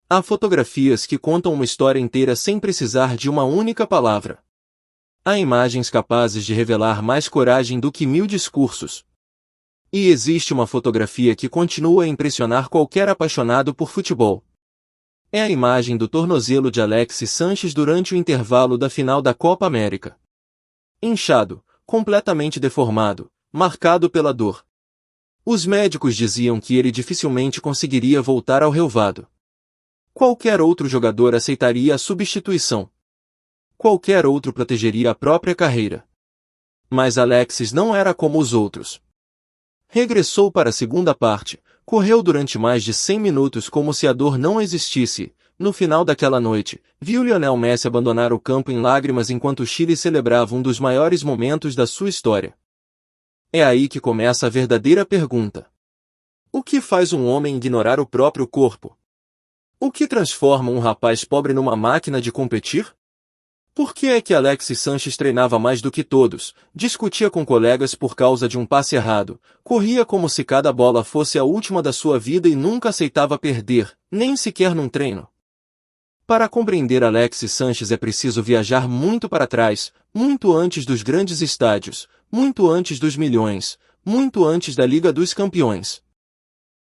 Há fotografias que contam uma história inteira sem precisar de uma única palavra. Há imagens capazes de revelar mais coragem do que 1000 discursos. E existe uma fotografia que continua a impressionar qualquer apaixonado por futebol. É a imagem do tornozelo de Alexis Sanches durante o intervalo da final da Copa América. Inchado, completamente deformado, marcado pela dor. Os médicos diziam que ele dificilmente conseguiria voltar ao relvado. Qualquer outro jogador aceitaria a substituição. Qualquer outro protegeria a própria carreira. Mas Alexis não era como os outros. Regressou para a segunda parte, correu durante mais de 100 minutos como se a dor não existisse. No final daquela noite, viu Lionel Messi abandonar o campo em lágrimas enquanto o Chile celebrava um dos maiores momentos da sua história. É aí que começa a verdadeira pergunta. O que faz um homem ignorar o próprio corpo? O que transforma um rapaz pobre numa máquina de competir? Por que é que Alexis Sanches treinava mais do que todos, discutia com colegas por causa de um passe errado, corria como se cada bola fosse a última da sua vida e nunca aceitava perder, nem sequer num treino? Para compreender Alexis Sanches é preciso viajar muito para trás, muito antes dos grandes estádios, muito antes dos milhões, muito antes da Liga dos Campeões.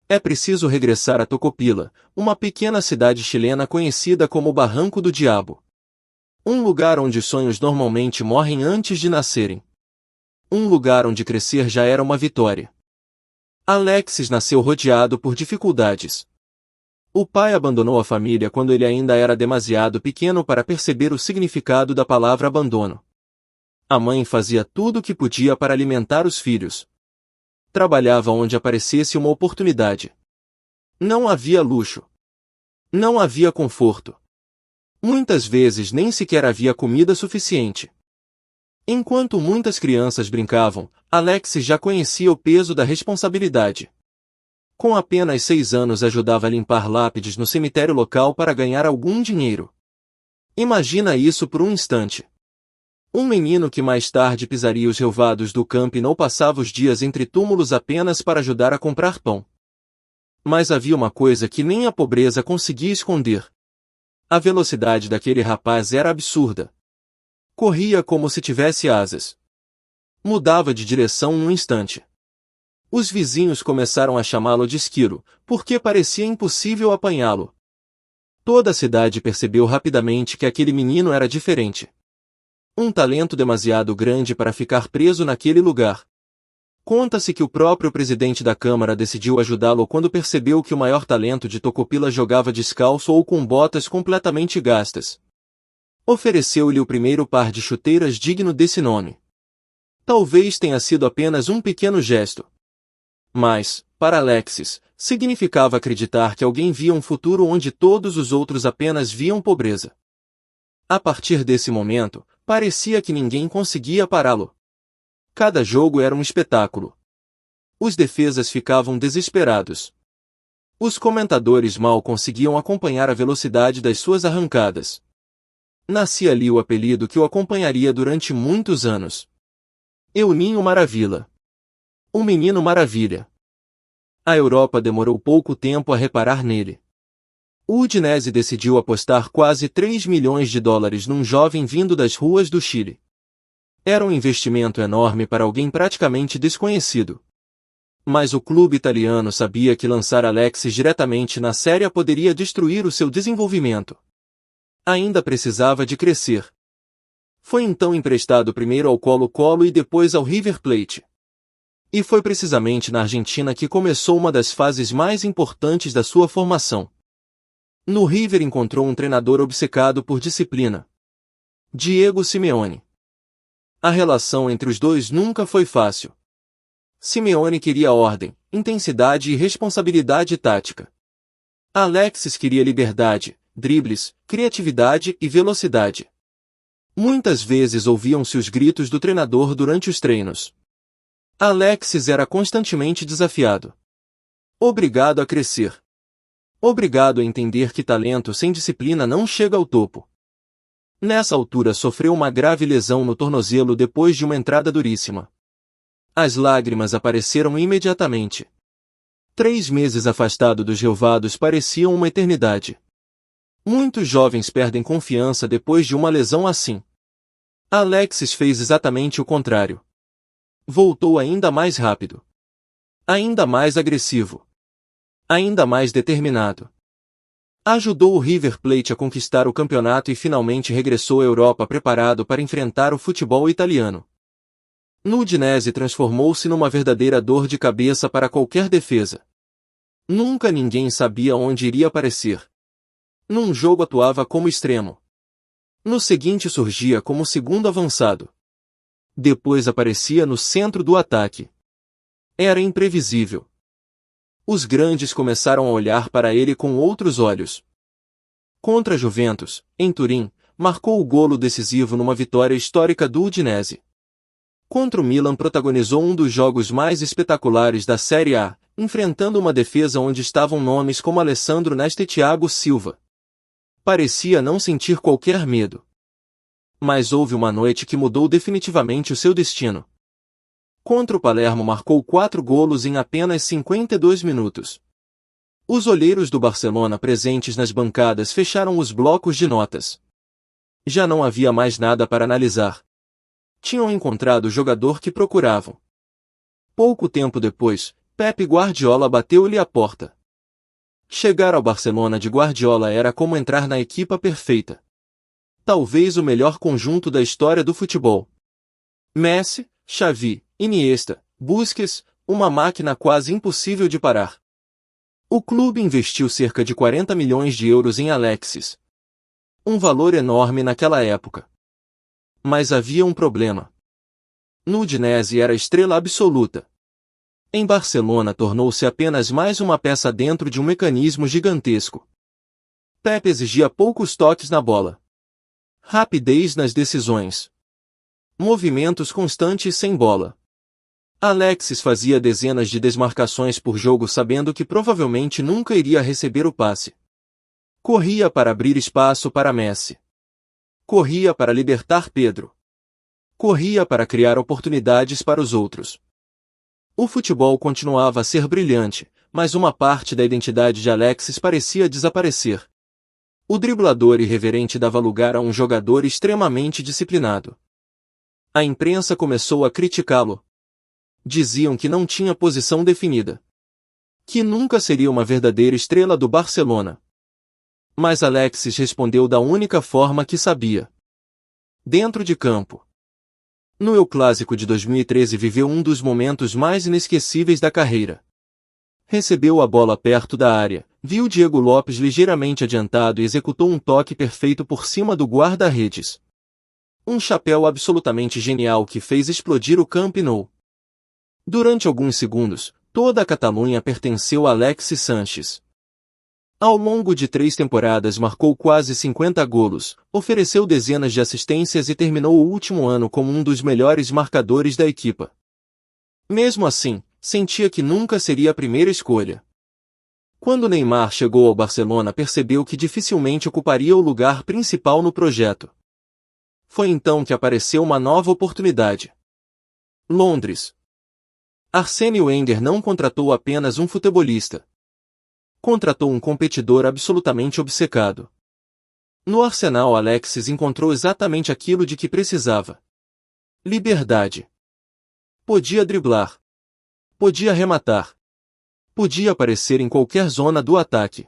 É preciso regressar a Tocopila, uma pequena cidade chilena conhecida como Barranco do Diabo. Um lugar onde sonhos normalmente morrem antes de nascerem. Um lugar onde crescer já era uma vitória. Alexis nasceu rodeado por dificuldades. O pai abandonou a família quando ele ainda era demasiado pequeno para perceber o significado da palavra abandono. A mãe fazia tudo o que podia para alimentar os filhos. Trabalhava onde aparecesse uma oportunidade. Não havia luxo. Não havia conforto. Muitas vezes nem sequer havia comida suficiente. Enquanto muitas crianças brincavam, Alexis já conhecia o peso da responsabilidade. Com apenas 6 anos ajudava a limpar lápides no cemitério local para ganhar algum dinheiro. Imagina isso por um instante. Um menino que mais tarde pisaria os relvados do Camp Nou passava os dias entre túmulos apenas para ajudar a comprar pão. Mas havia uma coisa que nem a pobreza conseguia esconder. A velocidade daquele rapaz era absurda. Corria como se tivesse asas. Mudava de direção num instante. Os vizinhos começaram a chamá-lo de esquilo, porque parecia impossível apanhá-lo. Toda a cidade percebeu rapidamente que aquele menino era diferente. Um talento demasiado grande para ficar preso naquele lugar. Conta-se que o próprio presidente da Câmara decidiu ajudá-lo quando percebeu que o maior talento de Tocopila jogava descalço ou com botas completamente gastas. Ofereceu-lhe o primeiro par de chuteiras digno desse nome. Talvez tenha sido apenas um pequeno gesto. Mas, para Alexis, significava acreditar que alguém via um futuro onde todos os outros apenas viam pobreza. A partir desse momento, parecia que ninguém conseguia pará-lo. Cada jogo era um espetáculo. Os defesas ficavam desesperados. Os comentadores mal conseguiam acompanhar a velocidade das suas arrancadas. Nascia ali o apelido que o acompanharia durante muitos anos. Euninho Maravilha. O Menino Maravilha. A Europa demorou pouco tempo a reparar nele. O Udinese decidiu apostar quase 3 milhões de dólares num jovem vindo das ruas do Chile. Era um investimento enorme para alguém praticamente desconhecido. Mas o clube italiano sabia que lançar Alexis diretamente na Série A poderia destruir o seu desenvolvimento. Ainda precisava de crescer. Foi então emprestado primeiro ao Colo-Colo e depois ao River Plate. E foi precisamente na Argentina que começou uma das fases mais importantes da sua formação. No River encontrou um treinador obcecado por disciplina. Diego Simeone. A relação entre os dois nunca foi fácil. Simeone queria ordem, intensidade e responsabilidade tática. Alexis queria liberdade, dribles, criatividade e velocidade. Muitas vezes ouviam-se os gritos do treinador durante os treinos. Alexis era constantemente desafiado. Obrigado a crescer. Obrigado a entender que talento sem disciplina não chega ao topo. Nessa altura sofreu uma grave lesão no tornozelo depois de uma entrada duríssima. As lágrimas apareceram imediatamente. 3 meses afastado dos relvados pareciam uma eternidade. Muitos jovens perdem confiança depois de uma lesão assim. Alexis fez exatamente o contrário. Voltou ainda mais rápido. Ainda mais agressivo. Ainda mais determinado. Ajudou o River Plate a conquistar o campeonato e finalmente regressou à Europa preparado para enfrentar o futebol italiano. No Udinese transformou-se numa verdadeira dor de cabeça para qualquer defesa. Nunca ninguém sabia onde iria aparecer. Num jogo atuava como extremo. No seguinte surgia como segundo avançado. Depois aparecia no centro do ataque. Era imprevisível. Os grandes começaram a olhar para ele com outros olhos. Contra a Juventus, em Turim, marcou o golo decisivo numa vitória histórica do Udinese. Contra o Milan protagonizou um dos jogos mais espetaculares da Série A, enfrentando uma defesa onde estavam nomes como Alessandro Nesta e Thiago Silva. Parecia não sentir qualquer medo. Mas houve uma noite que mudou definitivamente o seu destino. Contra o Palermo marcou 4 golos em apenas 52 minutos. Os olheiros do Barcelona presentes nas bancadas fecharam os blocos de notas. Já não havia mais nada para analisar. Tinham encontrado o jogador que procuravam. Pouco tempo depois, Pep Guardiola bateu-lhe a porta. Chegar ao Barcelona de Guardiola era como entrar na equipa perfeita. Talvez o melhor conjunto da história do futebol. Messi, Xavi, Iniesta, Busquets, uma máquina quase impossível de parar. O clube investiu cerca de 40 milhões de euros em Alexis. Um valor enorme naquela época. Mas havia um problema. No Udinese era a estrela absoluta. Em Barcelona tornou-se apenas mais uma peça dentro de um mecanismo gigantesco. Pep exigia poucos toques na bola. Rapidez nas decisões. Movimentos constantes sem bola. Alexis fazia dezenas de desmarcações por jogo sabendo que provavelmente nunca iria receber o passe. Corria para abrir espaço para Messi. Corria para libertar Pedro. Corria para criar oportunidades para os outros. O futebol continuava a ser brilhante, mas uma parte da identidade de Alexis parecia desaparecer. O driblador irreverente dava lugar a um jogador extremamente disciplinado. A imprensa começou a criticá-lo. Diziam que não tinha posição definida. Que nunca seria uma verdadeira estrela do Barcelona. Mas Alexis respondeu da única forma que sabia. Dentro de campo. No El Clásico de 2013 viveu um dos momentos mais inesquecíveis da carreira. Recebeu a bola perto da área, viu Diego Lopes ligeiramente adiantado e executou um toque perfeito por cima do guarda-redes. Um chapéu absolutamente genial que fez explodir o Camp Nou. Durante alguns segundos, toda a Catalunha pertenceu a Alexis Sánchez. Ao longo de 3 temporadas marcou quase 50 golos, ofereceu dezenas de assistências e terminou o último ano como um dos melhores marcadores da equipa. Mesmo assim, sentia que nunca seria a primeira escolha. Quando Neymar chegou ao Barcelona percebeu que dificilmente ocuparia o lugar principal no projeto. Foi então que apareceu uma nova oportunidade. Londres. Arsène Wenger não contratou apenas um futebolista. Contratou um competidor absolutamente obcecado. No Arsenal Alexis encontrou exatamente aquilo de que precisava. Liberdade. Podia driblar. Podia arrematar. Podia aparecer em qualquer zona do ataque.